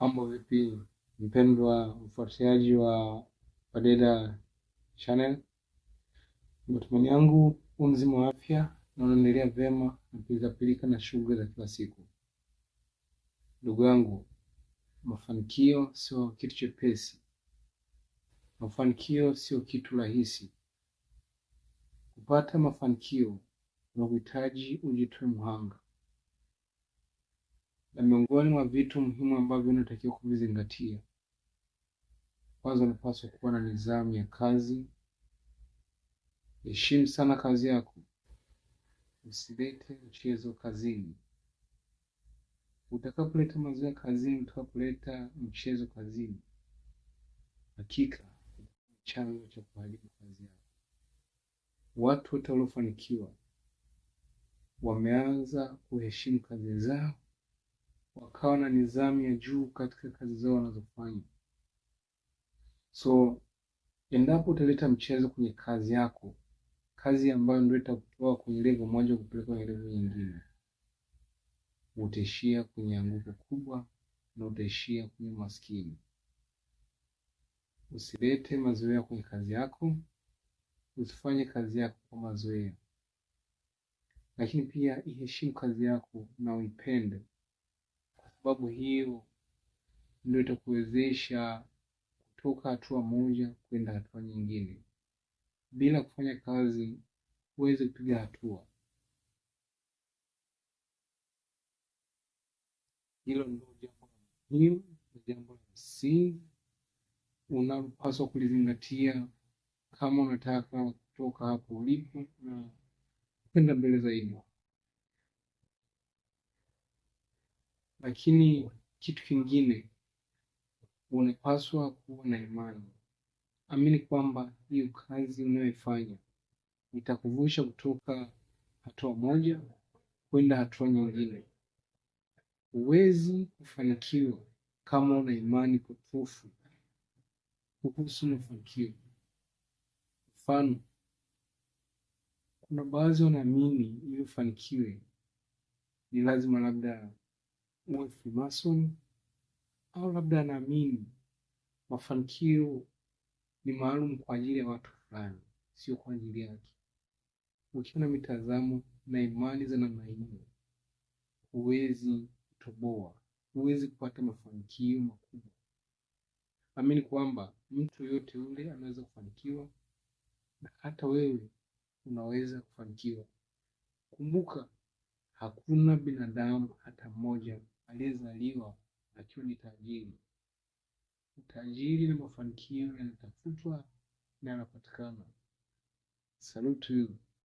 Mambo vipi mpendwa mfuatiliaji wa Wadeda Channel. Matumaini yangu mzima wa afya na unaendelea vyema na pilika na shughuli za kila siku. Ndugu yangu, mafanikio sio kitu chepesi. Mafanikio sio kitu rahisi. Kupata mafanikio unahitaji ujitoe mhanga, na miongoni mwa vitu muhimu ambavyo unatakiwa kuvizingatia, kwanza unapaswa kuwa na nidhamu ya kazi. Heshimu sana kazi yako, usilete mchezo kazini. Utakapoleta mazoea kazini, utakapoleta mchezo kazini, hakika chanzo cha kuharibu kazi yako. Watu wote waliofanikiwa wameanza kuheshimu kazi zao, wakawa na nidhamu ya juu katika kazi zao wanazofanya. So endapo utaleta mchezo kwenye kazi yako, kazi ambayo ndio itakutoa kwenye level moja kupeleka kwenye level nyingine, utaishia kwenye anguko kubwa na utaishia kwenye maskini. Usilete mazoea kwenye kazi yako, usifanye kazi yako kwa mazoea, lakini pia iheshimu kazi yako na uipende, kwa sababu hiyo ndio itakuwezesha kutoka hatua moja kwenda hatua nyingine. Bila kufanya kazi huwezi kupiga hatua. Hilo ndio jambo muhimu, jambo la msingi unalopaswa kulizingatia kama unataka kutoka hapo ulipo na kwenda mbele zaidi. Lakini kitu kingine, unapaswa kuwa na imani. Amini kwamba hiyo kazi unayoifanya itakuvusha kutoka hatua moja kwenda hatua nyingine. Huwezi kufanikiwa kama una imani potofu kuhusu mafanikio. Mfano, kuna baadhi wanaamini ili ufanikiwe ni lazima labda uwe Freemason, au labda anaamini mafanikio ni maalum kwa ajili ya watu fulani, sio kwa ajili yake. Ukiwa na mitazamo na imani za namna hiyo, huwezi kutoboa, huwezi kupata mafanikio makubwa. Amini kwamba mtu yote yule anaweza kufanikiwa, na hata wewe unaweza kufanikiwa. Kumbuka, hakuna binadamu hata mmoja aliyezaliwa akiwa ni tajiri. Utajiri na mafanikio yanatafutwa na yanapatikana. Salute you.